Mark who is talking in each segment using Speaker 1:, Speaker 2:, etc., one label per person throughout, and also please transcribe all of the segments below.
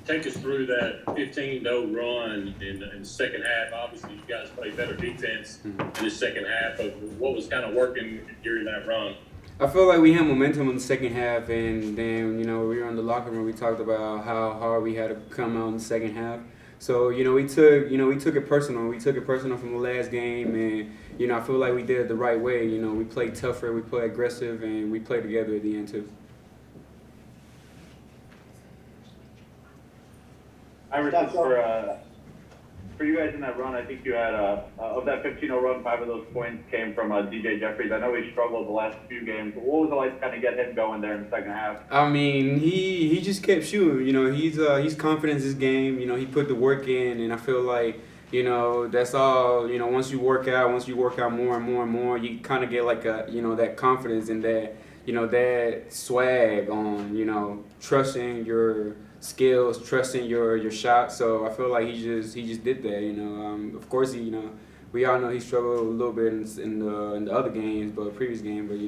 Speaker 1: take us through that 15-0 run in the second half. Obviously, you guys played better defense in the second half. But what was kind of working during that run?
Speaker 2: I feel like we had momentum in the second half, and then we were in the locker room. We talked about how hard we had to come out in the second half. So we took it personal. We took it personal from the last game, and I feel like we did it the right way. We played tougher, we played aggressive, and we played together at the end too.
Speaker 3: Iverson, for you guys in that run, I think you had of that 15-0 run, 5 of those points came from DJ Jeffries. I know he struggled the last few games. What was it like to kind of get him going there in the second half?
Speaker 2: I mean, he just kept shooting. He's confident in his game. He put the work in, and I feel like that's all. Once you work out more and more and more, you kind of get like that confidence and that swag on trusting your skills, trusting your shot. So I feel like he just did that. Of course we all know he struggled a little bit in the other games, but previous game. But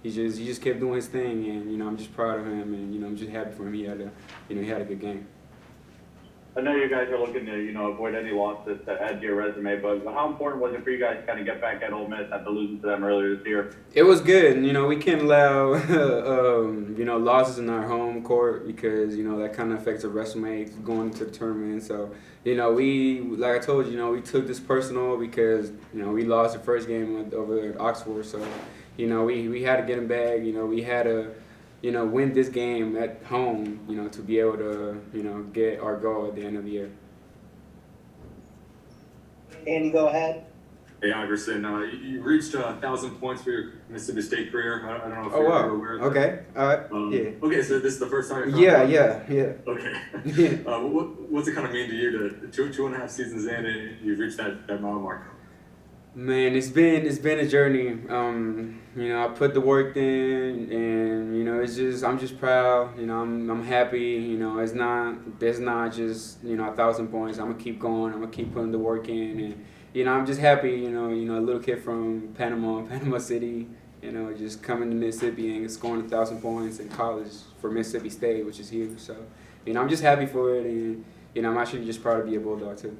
Speaker 2: he just kept doing his thing, and I'm just proud of him, and I'm just happy for him. He had a good game.
Speaker 3: I know you guys are looking to, avoid any losses to add to your resume, but how important was it for you guys to kind of get back at Ole Miss after losing to them earlier this year?
Speaker 2: It was good. We can't allow, losses in our home court because, that kind of affects our resume going to the tournament. So, like I told you, we took this personal because, we lost the first game over at Oxford. So, we had to get them back. We had to win this game at home, to be able to, get our goal at the end of the year.
Speaker 4: Andy, go ahead.
Speaker 5: Hey, Iverson, you reached 1,000 points for your Mississippi State career. I don't know if
Speaker 2: you're
Speaker 5: aware of that.
Speaker 2: Okay, all right,
Speaker 5: yeah. Okay, so this is the first time you're
Speaker 2: Yeah.
Speaker 5: Okay. What's it kind of mean to you to two and a half seasons in and you've reached that mile mark?
Speaker 2: Man, it's been a journey. I put the work in, and I'm just proud. I'm happy. There's not just 1,000 points. I'm gonna keep going. I'm gonna keep putting the work in, and I'm just happy. A little kid from Panama City. Just coming to Mississippi and scoring 1,000 points in college for Mississippi State, which is huge. So, I'm just happy for it, and I'm actually just proud to be a Bulldog too.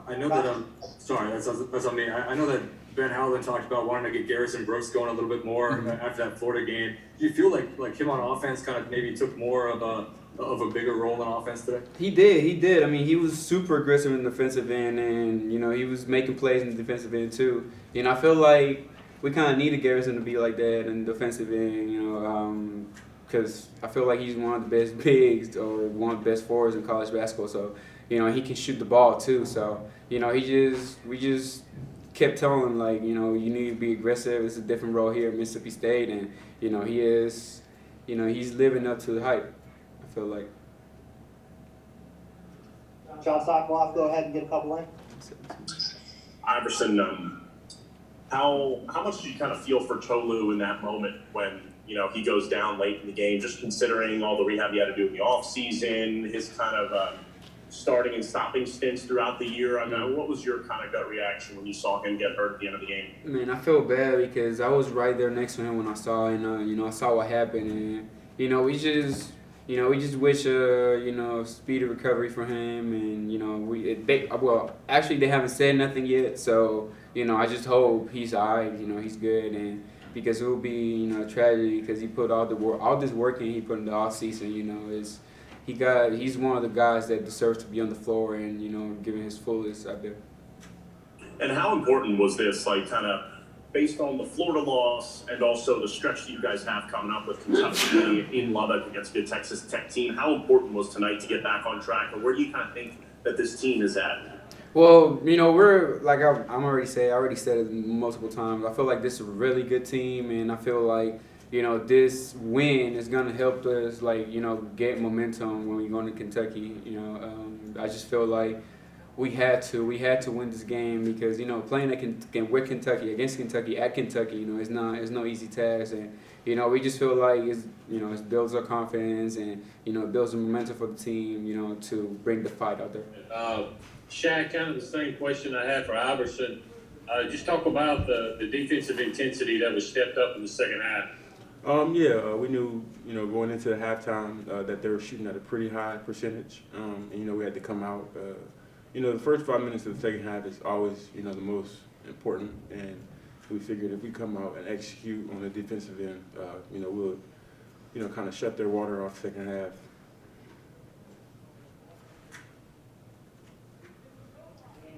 Speaker 5: I know that sorry, that's on me. I know that Ben Howland talked about wanting to get Garrison Brooks going a little bit more after that Florida game. Do you feel like him on offense kind of maybe took more of a bigger role in offense today?
Speaker 2: He did. I mean, he was super aggressive in the defensive end, and he was making plays in the defensive end too. I feel like we kind of needed Garrison to be like that in the defensive end. Because I feel like he's one of the best bigs or one of the best forwards in college basketball. So. He can shoot the ball too. So, we just kept telling him like, you need to be aggressive. It's a different role here at Mississippi State, and he is, he's living up to the hype. I feel like.
Speaker 4: John Sokoloff, go ahead and get a couple in.
Speaker 6: Iverson, how much did you kind of feel for Tolu in that moment when he goes down late in the game? Just considering all the rehab he had to do in the off season, his kind of starting and stopping stints throughout the year. I mean, what was your kind of gut reaction when you saw him get hurt at the end of the game?
Speaker 2: Man, I felt bad because I was right there next to him when I saw, I saw what happened, and we just wish speedy recovery for him, and actually they haven't said nothing yet, so I just hope he's alright, he's good, and because it will be a tragedy because he put all this work in he put in the off season, he's one of the guys that deserves to be on the floor and, giving his fullest out there.
Speaker 6: And how important was this, like, kind of based on the Florida loss and also the stretch that you guys have coming up with Kentucky in Lubbock against a good Texas Tech team? How important was tonight to get back on track, or where do you kind of think that this team is at?
Speaker 2: Well, we're like I already said it multiple times. I feel like this is a really good team, and I feel like this win is gonna help us, get momentum when we go to Kentucky. I just feel like we had to win this game because playing with Kentucky against Kentucky at Kentucky, it's no easy task, and we just feel like it builds our confidence and it builds the momentum for the team, to bring the fight out there.
Speaker 1: Shaq, kind of the same question I had for Iverson. Just talk about the defensive intensity that was stepped up in the second half.
Speaker 2: We knew, going into the halftime that they were shooting at a pretty high percentage, and we had to come out. The first 5 minutes of the second half is always, the most important, and we figured if we come out and execute on the defensive end, we'll, kind of shut their water off second half.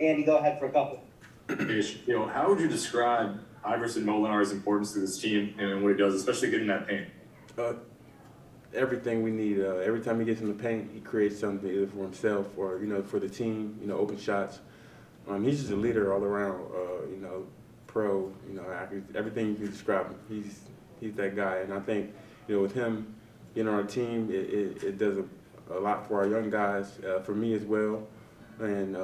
Speaker 4: Andy, go ahead for a couple.
Speaker 5: How would you describe Iverson Molinar's importance to this team and what he does, especially getting that paint?
Speaker 2: Everything we need. Every time he gets in the paint, he creates something either for himself or for the team. Open shots. He's just a leader all around. Pro. Everything you can describe him. He's that guy, and I think with him on our team, it does a lot for our young guys. For me as well, and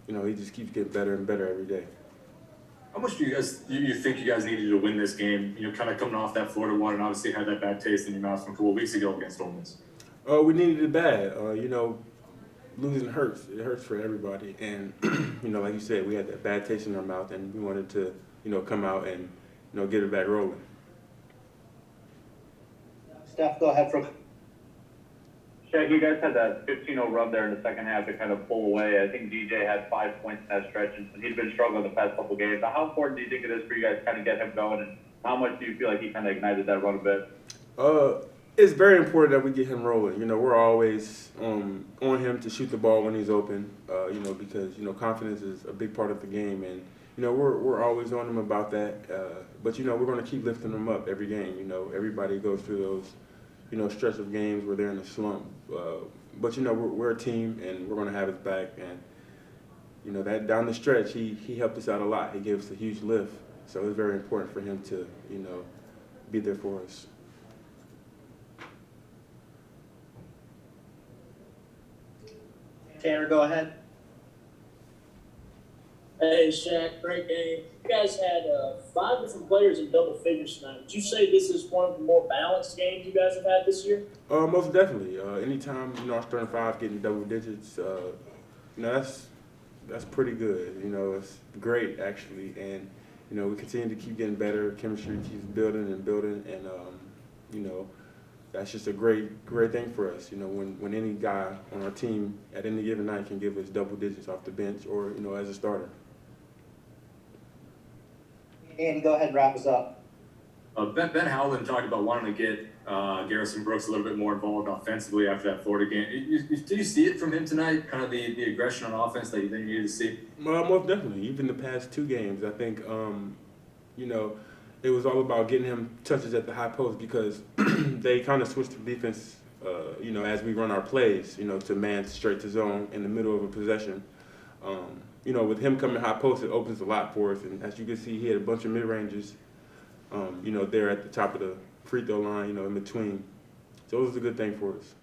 Speaker 2: he just keeps getting better and better every day.
Speaker 5: How much do you think you guys needed to win this game? Kind of coming off that Florida one, and obviously had that bad taste in your mouth from a couple of weeks ago against Ole Miss.
Speaker 2: We needed it bad. Losing hurts. It hurts for everybody, and like you said, we had that bad taste in our mouth, and we wanted to, come out and, get it back rolling.
Speaker 4: Steph, go ahead for.
Speaker 3: Shaq, you guys had that 15-0 run there in the second half to kind of pull away. I think DJ had 5 points in that stretch, and he's been struggling the past couple games. So how important do you think it is for you guys to kind of get him going, and how much do you feel like he kind of ignited that run a bit?
Speaker 2: It's very important that we get him rolling. We're always on him to shoot the ball when he's open, because, confidence is a big part of the game, and, we're always on him about that. But, we're going to keep lifting him up every game. Everybody goes through those, stretch of games where they're in a slump. But we're a team, and we're going to have his back. And that down the stretch, he helped us out a lot. He gave us a huge lift, so it's very important for him to be there for us.
Speaker 4: Tanner, go ahead.
Speaker 7: Hey, Shaq, great game. You guys had 5 different players in double figures tonight. Would you say this is one of the more balanced games you guys have had this year?
Speaker 2: Most definitely. Anytime, our starting 5 getting double digits, that's pretty good. It's great, actually. And, we continue to keep getting better. Chemistry keeps building and building. And, that's just a great thing for us. When any guy on our team at any given night can give us double digits off the bench or, as a starter.
Speaker 4: Andy, go ahead and wrap us up.
Speaker 5: Ben Howland talked about wanting to get Garrison Brooks a little bit more involved offensively after that Florida game. Did you see it from him tonight, kind of the aggression on offense that you needed to see?
Speaker 2: Most definitely. Even the past 2 games, I think, it was all about getting him touches at the high post because they kind of switched the defense, as we run our plays, to man straight to zone in the middle of a possession. With him coming high post, it opens a lot for us. And as you can see, he had a bunch of mid-ranges, there at the top of the free throw line, in between. So it was a good thing for us.